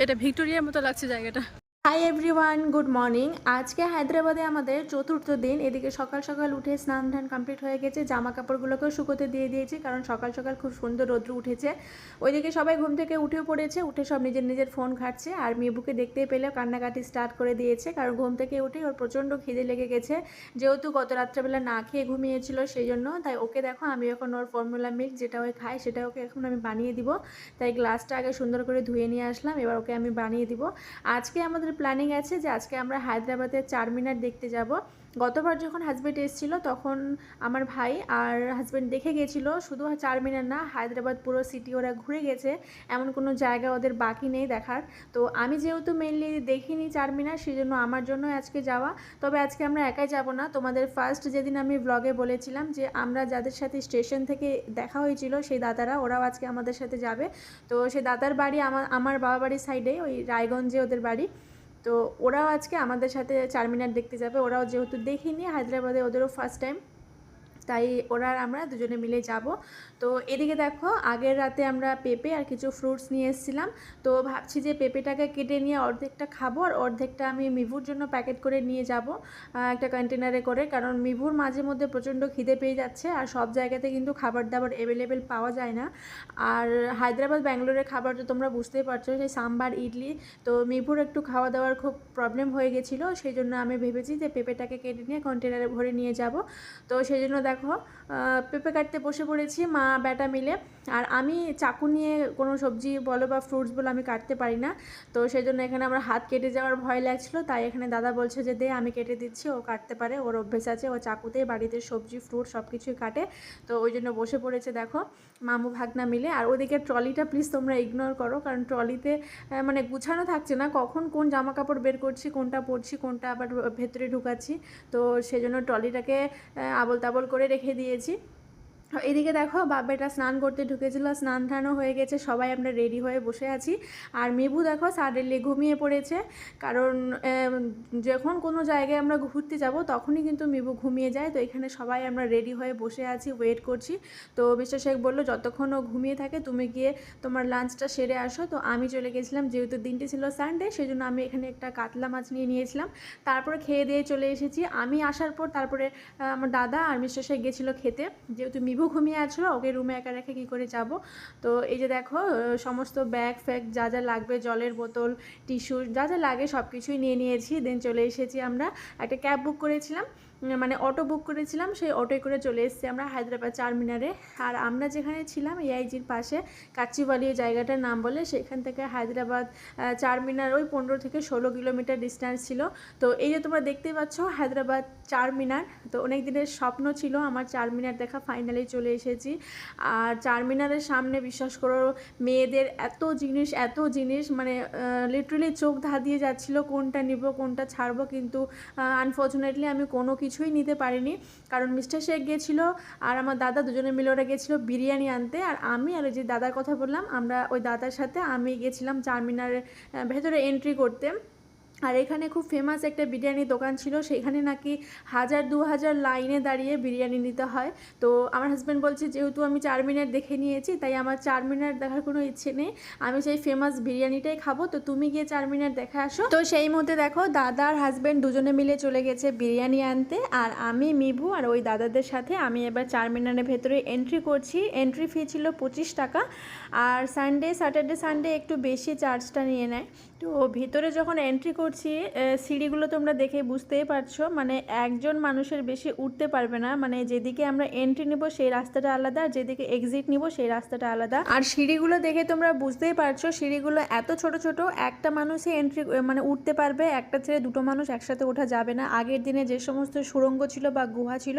এটা ভিক্টোরিয়ার মতো লাগছে জায়গাটা। Hi everyone, good morning. আজকে হায়দ্রাবাদে আমাদের চতুর্থ দিন। এদিকে সকাল সকাল উঠে স্নান ধান কমপ্লিট হয়ে গেছে, জামা কাপড়গুলোকেও শুকোতে দিয়ে দিয়েছি কারণ সকাল সকাল খুব সুন্দর রৌদ্র উঠেছে। ওইদিকে সবাই ঘুম থেকে উঠেও পড়েছে, উঠে সব নিজের নিজের ফোন ঘাটছে। আর মিবুকে দেখতে পেলেও কান্নাকাটি স্টার্ট করে দিয়েছে কারণ ঘুম থেকে উঠেই ওর প্রচণ্ড খিদে লেগে গেছে, যেহেতু গত রাত্রেবেলা না খেয়ে ঘুমিয়েছিল সেই জন্য। তাই ওকে দেখো, আমি এখন ওর ফর্মুলা মিল্ক যেটা ওই খায় সেটা ওকে এখন আমি বানিয়ে দিব। তাই গ্লাসটা আগে সুন্দর করে ধুয়ে নিয়ে আসলাম, এবার ওকে আমি বানিয়ে দিব। আজকে আমাদের প্ল্যানিং আছে যে আজকে আমরা হায়দ্রাবাদের চারমিনার দেখতে যাব। গতবার যখন হাজব্যান্ড এসেছিল তখন আমার ভাই আর হাজব্যান্ড দেখে গেছিলো, শুধু চারমিনার না হায়দ্রাবাদ পুরো সিটি ওরা ঘুরে গেছে, এমন কোনো জায়গা ওদের বাকি নেই দেখার। তো আমি যেহেতু মেনলি দেখিনি চারমিনার, সেই জন্য আমার জন্য আজকে যাওয়া। তবে আজকে আমরা একাই যাব না, তোমাদের ফার্স্ট যেদিন আমি ব্লগে বলেছিলাম যে আমরা যাদের সাথে স্টেশন থেকে দেখা হয়েছিল সেই দাদারা, ওরাও আজকে আমাদের সাথে যাবে। তো সেই দাদার বাড়ি আমার বাবা বাড়ির সাইডে, ওই রায়গঞ্জে ওদের বাড়ি। তো ওরাও আজকে আমাদের সাথে চারমিনার দেখতে যাবে। ওরাও যেহেতু দেখিনি হায়দ্রাবাদে, ওদেরও ফার্স্ট টাইম, তাই ওরা আর আমরা দুজনে মিলে যাব। তো এদিকে দেখো, আগের রাতে আমরা পেঁপে আর কিছু ফ্রুটস নিয়ে এসেছিলাম। তো ভাবছি যে পেঁপেটাকে কেটে নিয়ে অর্ধেকটা খাবো আর অর্ধেকটা আমি মিভুর জন্য প্যাকেট করে নিয়ে যাব একটা কন্টেনারে করে, কারণ মিভুর মাঝে মধ্যে প্রচণ্ড খিদে পেয়ে যাচ্ছে আর সব জায়গাতে কিন্তু খাবার দাবার অ্যাভেলেবেল পাওয়া যায় না। আর হায়দ্রাবাদ ব্যাঙ্গালোরের খাবার তো তোমরা বুঝতেই পারছো, সেই সাম্বার ইডলি। তো মিভুর একটু খাওয়া দাওয়ার খুব প্রবলেম হয়ে গেছিলো, সেই জন্য আমি ভেবেছি যে পেঁপেটাকে কেটে নিয়ে কন্টেনারে ভরে নিয়ে যাব। তো সেই জন্য দেখো পেঁপে কাটতে বসে পড়েছি মা বেটা মিলে। আর আমি চাকু নিয়ে কোনো সবজি বলো বা ফ্রুটস বলো আমি কাটতে পারি না, তো সেই জন্য এখানে আমার হাত কেটে যাওয়ার ভয় লাগছিলো। তাই এখানে দাদা বলছে যে দে আমি কেটে দিচ্ছি, ও কাটতে পারে, ওর অভ্যেস আছে, ও চাকুতেই বাড়িতে সবজি ফ্রুট সব কিছুই কাটে। তো ওই জন্য বসে পড়েছে দেখো মামু ভাগনা মিলে। আর ওদিকে ট্রলিটা প্লিজ তোমরা ইগনোর করো, কারণ ট্রলিতে মানে গুছানো থাকছে না, কখন কোন জামা কাপড় বের করছি, কোনটা পরছি, কোনটা আবার ভেতরে ঢুকাচ্ছি। তো সেজন্য ট্রলিটাকে আবল তাবল করে রেখে দিয়েছি। এদিকে দেখো বাবাটা স্নান করতে ঢুকেছিল, স্নান টানও হয়ে গেছে, সবাই আমরা রেডি হয়ে বসে আছি। আর মিবু দেখো সাডেনলি ঘুমিয়ে পড়েছে, কারণ যখন কোনো জায়গায় আমরা ঘুরতে যাব তখনই কিন্তু মিবু ঘুমিয়ে যায়। তো এখানে সবাই আমরা রেডি হয়ে বসে আছি, ওয়েট করছি। তো মিস্টার শেখ বললো যতক্ষণ ও ঘুমিয়ে থাকে তুমি গিয়ে তোমার লাঞ্চটা সেরে আসো। তো আমি চলে গেছিলাম, যেহেতু দিনটি ছিল সানডে সেই জন্য আমি এখানে একটা কাতলা মাছ নিয়ে নিয়েছিলাম। তারপরে খেয়ে দিয়ে চলে এসেছি। আমি আসার পর তারপরে আমার দাদা আর মিস্টার শেখ গেছিলো খেতে, যেহেতু মিবু ঘুমিয়ে আসলো ওকে রুমে একা রেখে কী করে যাব। তো এই যে দেখো সমস্ত ব্যাগ ফ্যাগ যা যা লাগবে, জলের বোতল, টিস্যু যা যা লাগে সব কিছুই নিয়ে নিয়েছি। দেন চলে এসেছি, আমরা একটা ক্যাব বুক করেছিলাম, মানে অটো বুক করেছিলাম, সেই অটোয় করে চলে এসেছি আমরা হায়দ্রাবাদ চারমিনারে। আর আমরা যেখানে ছিলাম এআইজির পাশে কাচিবালি জায়গাটার নাম বলে, সেখান থেকে হায়দ্রাবাদ চারমিনার ওই 15 থেকে 16 কিলোমিটার ডিস্টেন্স ছিল। তো এই যে তোমরা দেখতে পাচ্ছ হায়দ্রাবাদ চারমিনার, তো অনেক দিনের স্বপ্ন ছিল আমার চারমিনার দেখা, ফাইনালি চলে এসেছি। আর চারমিনারের সামনে বিশ্বাস করো মেয়েদের এত জিনিস মানে লিটারালি চোখ ধাঁধিয়ে যাচ্ছিলো কোনটা নিব কোনটা ছাড়বো, কিন্তু আনফর্চুনেটলি আমি কোনো কিছুই নিতে পারিনি, কারণ মিস্টার শেখ গেছিলো আর আমার দাদা দুজনে মিলে ওরা গেছিলো বিরিয়ানি আনতে। আর আমি আর ওই যে দাদার কথা বললাম, আমরা ওই দাদার সাথে আমি গেছিলাম চারমিনারের ভেতরে এন্ট্রি করতে। আর এখানে খুব ফেমাস একটা বিরিয়ানির দোকান ছিল, সেখানে নাকি 1000-2000 লাইনে দাঁড়িয়ে বিরিয়ানি নিতে হয়। তো আমার হাজব্যান্ড বলছে যেহেতু আমি চারমিনার দেখে নিয়েছি তাই আমার চারমিনার দেখার কোনো ইচ্ছে নেই, আমি সেই ফেমাস বিরিয়ানিটাই খাবো, তো তুমি গিয়ে চারমিনার দেখে আসো। তো সেই মধ্যে দেখো দাদা আর হাজব্যান্ড দুজনে মিলে চলে গেছে বিরিয়ানি আনতে, আর আমি মিভু আর ওই দাদাদের সাথে আমি এবার চারমিনারের ভেতরে এন্ট্রি করছি। এন্ট্রি ফি ছিল 25 টাকা, আর স্যাটারডে সানডে একটু বেশি চার্জটা নিয়ে নেয়। তো ভিতরে যখন এন্ট্রি করছি সিঁড়িগুলো তোমরা দেখে বুঝতেই পারছো, মানে একজন মানুষের বেশি উঠতে পারবে না, মানে যেদিকে আমরা এন্ট্রি নিব সেই রাস্তাটা আলাদা, যেদিকে এক্সিট নিব সেই রাস্তাটা আলাদা। আর সিঁড়িগুলো দেখে তোমরা বুঝতেই পারছো সিঁড়িগুলো এত ছোট ছোট, একটা মানুষই এন্ট্রি মানে উঠতে পারবে, একটা ছেড়ে দুটো মানুষ একসাথে ওঠা যাবে না। আগের দিনে যে সমস্ত সুড়ঙ্গ ছিল বা গুহা ছিল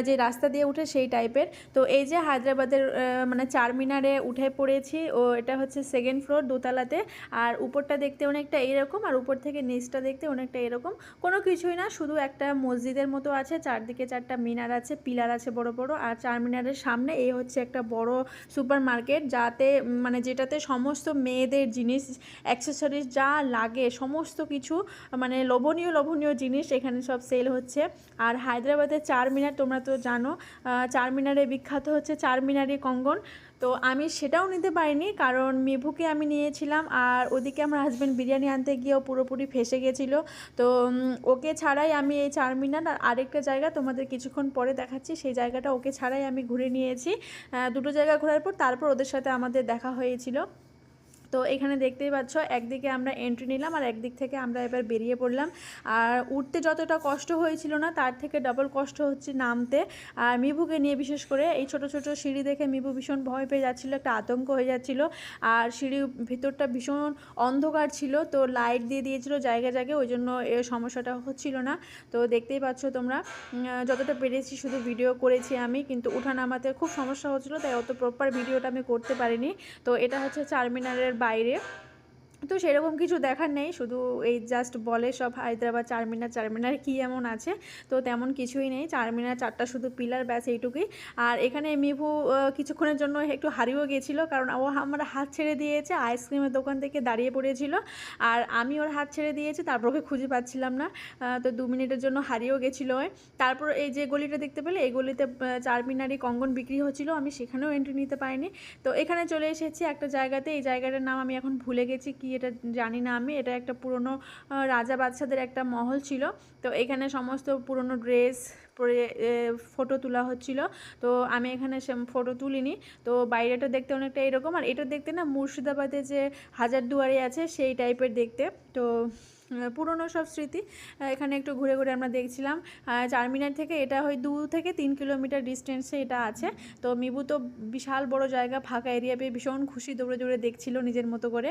যে রাস্তা দিয়ে উঠে সেই টাইপের। তো এই যে হায়দ্রাবাদের মানে চারমিনারে উঠে পড়েছি, ও এটা হচ্ছে সেকেন্ড ফ্লোর দোতলাতে। আর উপরটা দেখতে অনেকটা এইরকম আর উপর থেকে নিচটা দেখতে অনেকটা এরকম, কোনো কিছুই না, শুধু একটা মসজিদের মতো আছে, চারদিকে 4টা মিনার আছে, পিলার আছে বড় বড়। আর চারমিনারের সামনে এই হচ্ছে একটা বড় সুপার মার্কেট, যাতে মানে যেটাতে সমস্ত মেয়েদের জিনিস অ্যাক্সেসরিজ যা লাগে সমস্ত কিছু, মানে লোভনীয় জিনিস এখানে সব সেল হচ্ছে। আর হায়দ্রাবাদের চারমিনার তোমরা তো জানো, চারমিনারে বিখ্যাত হচ্ছে চারমিনারি কঙ্গন। তো আমি সেটাও নিতে পারিনি, কারণ মিভুকে আমি নিয়েছিলাম আর ওদিকে আমার হাজব্যান্ড বিরিয়ানি আনতে গিয়েও পুরোপুরি ফেসে গেছিলো। তো ওকে ছাড়াই আমি এই চারমিনার আর আরেকটা জায়গা তোমাদের কিছুক্ষণ পরে দেখাচ্ছি, সেই জায়গাটা ওকে ছাড়াই আমি ঘুরে নিয়েছি। দুটো জায়গা ঘোরার পর তারপর ওদের সাথে আমাদের দেখা হয়েছিল। তো এখানে দেখতেই পাচ্ছ একদিকে আমরা এন্ট্রি নিলাম আর একদিক থেকে আমরা এবার বেরিয়ে পড়লাম। আর উঠতে যতটা কষ্ট হয়েছিল না, তার থেকে ডবল কষ্ট হচ্ছে নামতে। আর মিভুকে নিয়ে বিশেষ করে এই ছোট ছোট সিঁড়ি দেখে মিভু ভীষণ ভয় পেয়ে যাচ্ছিলো, একটা আতঙ্ক হয়ে যাচ্ছিলো। আর সিঁড়ির ভিতরটা ভীষণ অন্ধকার ছিল, তো লাইট দিয়ে দিয়েছিল জায়গায় জায়গায়, ওই জন্য এর সমস্যাটা হচ্ছিল না। তো দেখতেই পাচ্ছ তোমরা, যতটা পেরেছি শুধু ভিডিও করেছি আমি, কিন্তু উঠা নামাতে খুব সমস্যা হচ্ছিলো, তাই অত প্রপার ভিডিওটা আমি করতে পারিনি। তো এটা হচ্ছে চারমিনারের বাইরে, তো সেরকম কিছু দেখার নেই, শুধু এই জাস্ট বলে সব হায়দ্রাবাদ চারমিনার কী এমন আছে, তো তেমন কিছুই নেই। চারমিনার চারটা শুধু পিলার, ব্যাস এইটুকুই। আর এখানে মিভু কিছুক্ষণের জন্য একটু হারিয়েও গেছিলো, কারণ ও আমার হাত ছেড়ে দিয়েছে, আইসক্রিমের দোকান থেকে দাঁড়িয়ে পড়েছিল আর আমি ওর হাত ছেড়ে দিয়েছি, তারপর ওকে খুঁজে পাচ্ছিলাম না। তো 2 মিনিটের জন্য হারিয়েও গেছিলো। তারপর এই যে গলিটা দেখতে পেলে, এই গলিতে চারমিনারি কঙ্গন বিক্রি হচ্ছিলো, আমি সেখানেও এন্ট্রি নিতে পারিনি। তো এখানে চলে এসেছি একটা জায়গাতে, এই জায়গাটার নাম আমি এখন ভুলে গেছি, কি এটা জানি না আমি। এটা একটা পুরনো রাজা বাদশাদের একটা মহল ছিল। তো এখানে সমস্ত পুরনো ড্রেস পরে ফটো তোলা হচ্ছিল। তো আমি এখানে ফটো তুলিনি। তো বাইরেটা দেখতে অনেকটা এরকম, আর এটা দেখতে না মুর্শিদাবাদে যে হাজারদুয়ারি আছে সেই টাইপের দেখতে। তো পুরনো সব স্মৃতি এখানে একটু ঘুরে ঘুরে আমরা দেখছিলাম। চারমিনার থেকে এটা হয় 2 থেকে 3 কিলোমিটার ডিস্টেন্সে এটা আছে। তো মিবু তো বিশাল বড় জায়গা, ফাঁকা এরিয়া পেয়ে ভীষণ খুশি, দৌড়ে দৌড়ে দেখছিল নিজের মতো করে।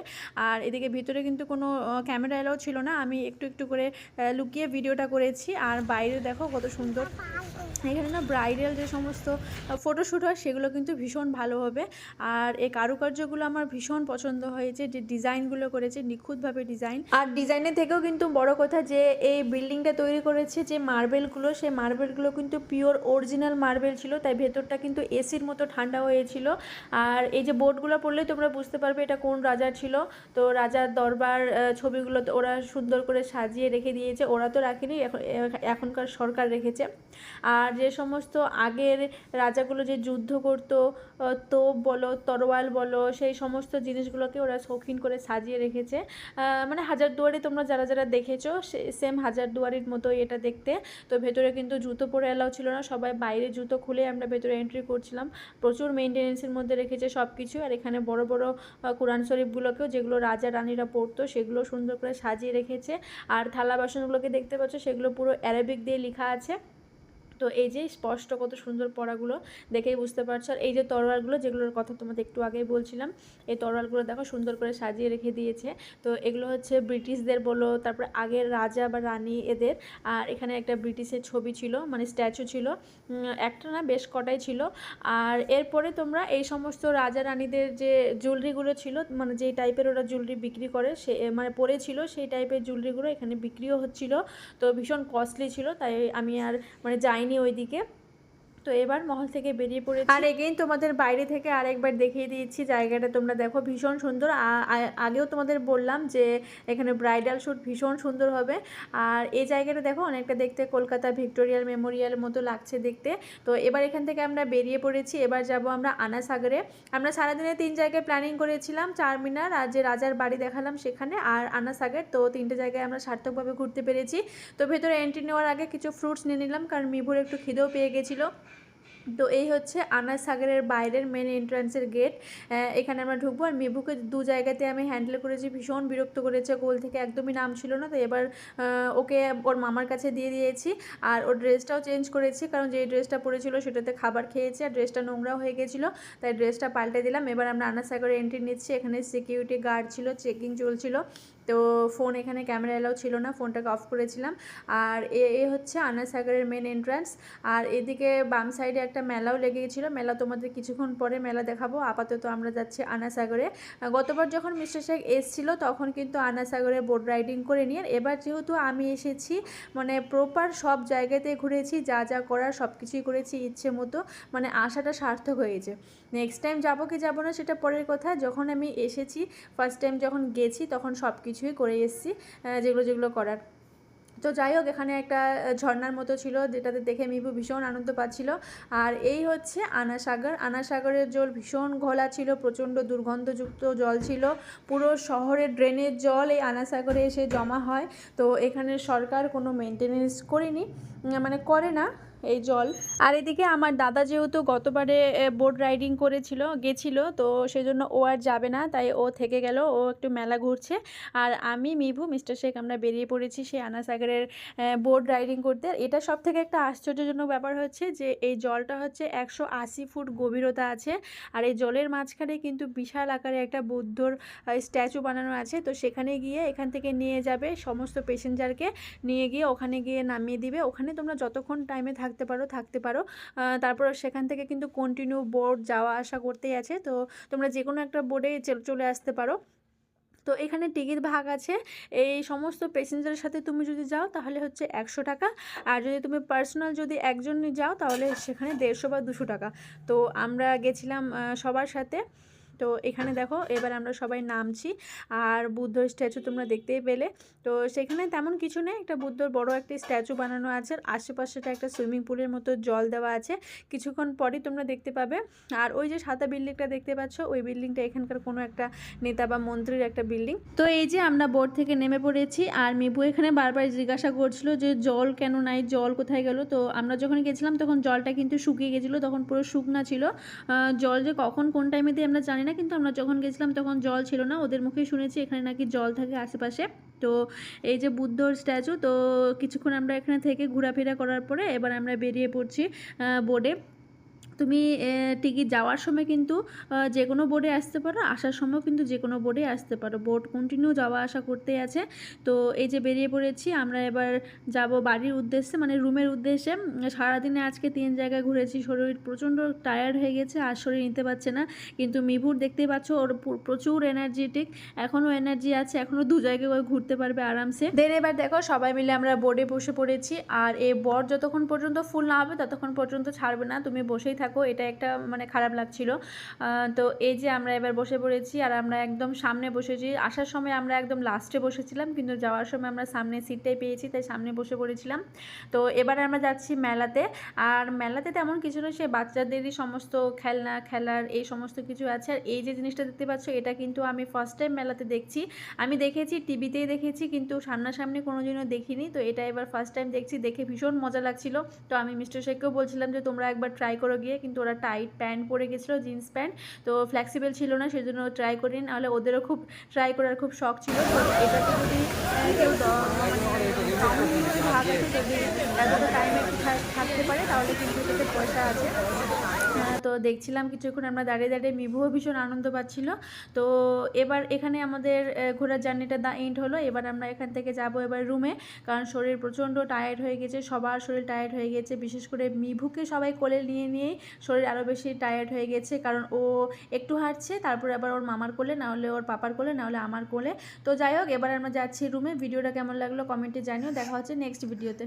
আর এদিকে ভিতরে কিন্তু কোনো ক্যামেরা এলাও ছিল না, আমি একটু একটু করে লুকিয়ে ভিডিওটা করেছি। আর বাইরে দেখো কত সুন্দর, এখানে না ব্রাইডাল যে সমস্ত ফটোশ্যুট হয় সেগুলো কিন্তু ভীষণ ভালো হবে। আর এই কারুকার্যগুলো আমার ভীষণ পছন্দ হয়েছে, যে ডিজাইনগুলো করেছে নিখুঁতভাবে ডিজাইন। আর ডিজাইনের থেকেও কিন্তু বড় কথা যে এই বিল্ডিংটা তৈরি করেছে যে মার্বেলগুলো, সেই মার্বেলগুলো কিন্তু পিওর অরিজিনাল মার্বেল ছিল, তাই ভেতরটা কিন্তু এসির মতো ঠান্ডা হয়েছিল। আর এই যে বোর্ডগুলো পড়লেই তোমরা বুঝতে পারবে এটা কোন রাজার ছিল। তো রাজার দরবার ছবিগুলো ওরা সুন্দর করে সাজিয়ে রেখে দিয়েছে, ওরা তো রাখেনি, এখনকার সরকার রেখেছে। আর যে সমস্ত আগের রাজাগুলো যে যুদ্ধ করতো, তোপ বলো তরোয়াল বলো, সেই সমস্ত জিনিসগুলোকে ওরা শৌখিন করে সাজিয়ে রেখেছে। মানে হাজারদুয়ারি তোমরা যারা যারা দেখেছো সেম হাজারদুয়ারির মতোই এটা দেখতে। তো ভেতরে কিন্তু জুতো পরে এলাও ছিল না, সবাই বাইরে জুতো খুলে আমরা ভেতরে এন্ট্রি করছিলাম। প্রচুর মেনটেনেন্সের মধ্যে রেখেছে সব কিছু। আর এখানে বড় বড় কোরআন শরীফগুলোকেও, যেগুলো রাজা রানীরা পড়তো, সেগুলো সুন্দর করে সাজিয়ে রেখেছে। আর থালা বাসনগুলোকে দেখতে পাচ্ছ, সেগুলো পুরো অ্যারাবিক দিয়ে লেখা আছে। তো এই যে স্পষ্ট কত সুন্দর পড়াগুলো দেখেই বুঝতে পারছো। আর এই যে তরোয়ালগুলো, যেগুলোর কথা তোমাদের একটু আগেই বলছিলাম, এই তরোয়ালগুলো দেখো সুন্দর করে সাজিয়ে রেখে দিয়েছে। তো এগুলো হচ্ছে ব্রিটিশদের বলো, তারপরে আগের রাজা বা রানী এদের। আর এখানে একটা ব্রিটিশের ছবি ছিল, মানে স্ট্যাচু ছিল, একটা না বেশ কটাই ছিল। আর এরপরে তোমরা এই সমস্ত রাজা রানীদের যে জুয়েলারিগুলো ছিল, মানে যেই টাইপের ওরা জুয়েলারি বিক্রি করে, সে মানে পরেছিল সেই টাইপের জুয়েলারিগুলো এখানে বিক্রিও হচ্ছিল। তো ভীষণ কস্টলি ছিল, তাই আমি আর মানে যাইনি ওইদিকে। তো এবার মহল থেকে বেরিয়ে পড়েছি। আর এগেইন তোমাদের বাইরে থেকে আরেকবার দেখিয়ে দিয়েছি জায়গাটা, তোমরা দেখো ভীষণ সুন্দর। আগেও তোমাদের বললাম যে এখানে ব্রাইডাল শ্যুট ভীষণ সুন্দর হবে। আর এই জায়গাটা দেখো অনেকটা দেখতে কলকাতা ভিক্টোরিয়াল মেমোরিয়াল মতো লাগছে দেখতে। তো এবার এখান থেকে আমরা বেরিয়ে পড়েছি, এবার যাব আমরা আনা সাগরে। আমরা সারাদিনে 3 জায়গায় প্ল্যানিং করেছিলাম, চারমিনার আর যে রাজার বাড়ি দেখালাম সেখানে, আর আনা সাগর। তো 3টে জায়গায় আমরা সার্থকভাবে ঘুরতে পেরেছি। তো ভেতরে এন্ট্রি নেওয়ার আগে কিছু ফ্রুটস নিয়ে নিলাম, কারণ মিভুর একটু খিদেও পেয়ে গেছিলো। তো এই হচ্ছে আনা সাগরের বাইরের মেন এন্ট্রান্সের গেট। এখানে আমরা ঢুকবো। আর মিভুকে 2 জায়গাতে আমি হ্যান্ডেল করেছি, ভীষণ বিরক্ত করেছে, কোল থেকে একদমই নাম ছিল না। তো এবার ওকে ওর মামার কাছে দিয়ে দিয়েছি। আর ওর ড্রেসটাও চেঞ্জ করেছি, কারণ যেই ড্রেসটা পরেছিল সেটাতে খাবার খেয়েছে আর ড্রেসটা নোংরাও হয়ে গেছিলো, তাই ড্রেসটা পাল্টে দিলাম। এবার আমরা আনা সাগরে এন্ট্রি নিচ্ছি। এখানে সিকিউরিটি গার্ড ছিল, চেকিং চলছিল। তো ফোন এখানে ক্যামেরা এলাও ছিল না, ফোনটাকে অফ করেছিলাম। আর এ হচ্ছে আনা সাগরের মেন এন্ট্রান্স। আর এদিকে বাম সাইডে একটা মেলাও লেগে গেছিলো, মেলা তোমাদের কিছুক্ষণ পরে মেলা দেখাবো। আপাতত আমরা যাচ্ছি আনা সাগরে। গতবার যখন মিস্টার শেখ এসেছিল তখন কিন্তু আনা সাগরে বোট রাইডিং করে নিয়ে, এবার যেহেতু আমি এসেছি মানে প্রপার সব জায়গাতে ঘুরেছি, যা যা করার সব কিছুই করেছি ইচ্ছে মতো, মানে আশাটা সার্থক হয়েছে। নেক্সট টাইম যাবো কি যাবো না সেটা পরের কথা, যখন আমি এসেছি ফার্স্ট টাইম যখন গেছি তখন সব কিছুই করে এসেছি যেগুলো যেগুলো করার। তো যাই হোক, এখানে একটা ঝর্ণার মতো ছিল যেটাতে দেখে মিবু ভীষণ আনন্দ পাচ্ছিল। আর এই হচ্ছে আনাসাগর। আনাসাগরের জল ভীষণ ঘোলা ছিল, প্রচণ্ড দুর্গন্ধযুক্ত জল ছিল। পুরো শহরের ড্রেনের জল এই আনাসাগরে এসে জমা হয়। তো এখানে সরকার কোনো মেনটেনেন্স করেনি, মানে করে না এই জল। আর এদিকে আমার দাদা যেহেতু গতবারে বোট রাইডিং গেছিলো, তো সেজন্য ও আর যাবে না, তাই ও থেকে গেল, ও একটু মেলা ঘুরছে। আর আমি, মিভু, মিস্টার শেখ আমরা বেরিয়ে পড়েছি সেই আনাসাগরের বোট রাইডিং করতে। এটা সব থেকে একটা আশ্চর্যজনক ব্যাপার হচ্ছে যে এই জলটা হচ্ছে 180 ফুট গভীরতা আছে। আর এই জলের মাঝখানে কিন্তু বিশাল আকারে একটা বুদ্ধর স্ট্যাচু বানানো আছে। তো সেখানে গিয়ে এখান থেকে নিয়ে যাবে সমস্ত প্যাসেঞ্জারকে, নিয়ে গিয়ে ওখানে গিয়ে নামিয়ে দিবে। ওখানে তোমরা যতক্ষণ টাইমে থাকতে পারো। তারপর সেখান থেকে কিন্তু কন্টিনিউ বোট যাওয়া আসা করতেই আছে। তো তোমরা যে কোনো একটা বোটে চলে আসতে পারো। তো এখানে টিকিট ভাগ আছে। এই সমস্ত প্যাসেঞ্জারের সাথে তুমি যদি যাও তাহলে হচ্ছে 100 টাকা, আর যদি তুমি পার্সোনাল যদি একজন যাও তাহলে সেখানে 150 বা 200 টাকা। তো আমরা গেছিলাম সবার সাথে। তো এখানে দেখো এবার আমরা সবাই নামছি। আর বুদ্ধর স্ট্যাচু তোমরা দেখতেই পেলে। তো সেখানে তেমন কিছু নেই, একটা বুদ্ধর বড় একটা স্ট্যাচু বানানো আছে। আর আশেপাশেটা একটা সুইমিং পুলের মতো জল দেওয়া আছে, কিছুক্ষণ পরই তোমরা দেখতে পাবে। আর ওই যে সাদা বিল্ডিংটা দেখতে পাচ্ছ, ওই বিল্ডিংটা এখানকার কোনো একটা নেতা বা মন্ত্রীর একটা বিল্ডিং। তো এই যে আমরা বোট থেকে নেমে পড়েছি। আর মিবু এখানে বারবার জিজ্ঞাসা করছিল যে জল কেন নাই, জল কোথায় গেল। তো আমরা যখন গেছিলাম তখন জলটা কিন্তু শুকিয়ে গেছিলো, তখন পুরো শুকনা ছিল। জল যে কখন কোন টাইমে দিয়ে আমরা জানি না, কিন্তু আমরা যখন গেছিলাম তখন জল ছিল না। ওদের মুখেই শুনেছি এখানে নাকি জল থাকে আশেপাশে। তো এই যে বুদ্ধর স্ট্যাচু, তো কিছুক্ষণ আমরা এখানে থেকে ঘোরাফেরা করার পরে এবার আমরা বেরিয়ে পড়ছি বোটে। তুমি টিকিট যাওয়ার সময় কিন্তু যে কোনো বোর্ডে আসতে পারো, আসার সময়ও কিন্তু যে কোনো বোর্ডে আসতে পারো। বোট কন্টিনিউ যাওয়া আসা করতেই আছে। তো এই যে বেরিয়ে পড়েছি আমরা, এবার যাব বাড়ির উদ্দেশ্যে, মানে রুমের উদ্দেশ্যে। সারাদিনে আজকে 3 জায়গায় ঘুরেছি, শরীর প্রচণ্ড টায়ার্ড হয়ে গেছে, আর শরীর নিতে পারছে না। কিন্তু মিভুর দেখতেই পাচ্ছ ওর প্রচুর এনার্জেটিক, এখনও এনার্জি আছে, এখনও 2 জায়গায় ঘুরতে পারবে আরামসে। দেন এবার দেখো সবাই মিলে আমরা বোর্ডে বসে পড়েছি। আর এই বোর্ড যতক্ষণ পর্যন্ত ফুল না হবে ততক্ষণ পর্যন্ত ছাড়বে না, তুমি বসেই থাকো। এটা একটা মানে খারাপ লাগছিল। তো এই যে আমরা এবার বসে পড়েছি, আর আমরা একদম সামনে বসেছি। আসার সময় আমরা একদম লাস্টে বসেছিলাম, কিন্তু যাওয়ার সময় আমরা সামনে সিটটাই পেয়েছি, তাই সামনে বসে পড়েছিলাম। তো এবার আমরা যাচ্ছি মেলাতে। আর মেলাতে তেমন কিছু না, সে বাচ্চাদেরই সমস্ত খেলনা খেলার এই সমস্ত কিছু আছে। আর এই যে জিনিসটা দেখতে পাচ্ছ, এটা কিন্তু আমি ফার্স্ট টাইম মেলাতে দেখছি। আমি দেখেছি টিভিতেই দেখেছি, কিন্তু সামনাসামনি কোনোদিনও দেখিনি। তো এটা এবার ফার্স্ট টাইম দেখছি, দেখে ভীষণ মজা লাগছিল। তো আমি মিস্টার শেখকেও বলছিলাম যে তোমরা একবার ট্রাই করো গিয়ে, কিন্তু ওরা টাইট প্যান্ট পরে গেছিলো, জিন্স প্যান্ট, তো ফ্লেক্সিবল ছিল না, সেজন্য ট্রাই করিনি। নাহলে ওদেরও খুব ট্রাই করার খুব শখ ছিল। তো এটাতে যদি কেউ ভাগ আছে, যদি এতটা টাইম একটু থাকতে পারে তাহলে কিন্তু এটাতে পয়সা আছে। তো দেখছিলাম কিছুক্ষণ আমরা দাঁড়িয়ে দাঁড়িয়ে, মিভুও ভীষণ আনন্দ পাচ্ছিল। তো এবার এখানে আমাদের ঘোরার জার্নিটা এন্ড হলো। এবার আমরা এখান থেকে যাব এবার রুমে, কারণ শরীর প্রচণ্ড টায়ার্ড হয়ে গেছে, সবার শরীর টায়ার্ড হয়ে গেছে। বিশেষ করে মিভুকে সবাই কোলে নিয়েই শরীর আরও বেশি টায়ার্ড হয়ে গেছে, কারণ ও একটু হাঁটছে, তারপরে আবার ওর মামার কোলে, না হলে ওর পাপার কোলে, না হলে আমার কোলে। তো যাই হোক, এবার আমরা যাচ্ছি রুমে। ভিডিওটা কেমন লাগলো কমেন্টে জানিও। দেখা হচ্ছে নেক্সট ভিডিওতে।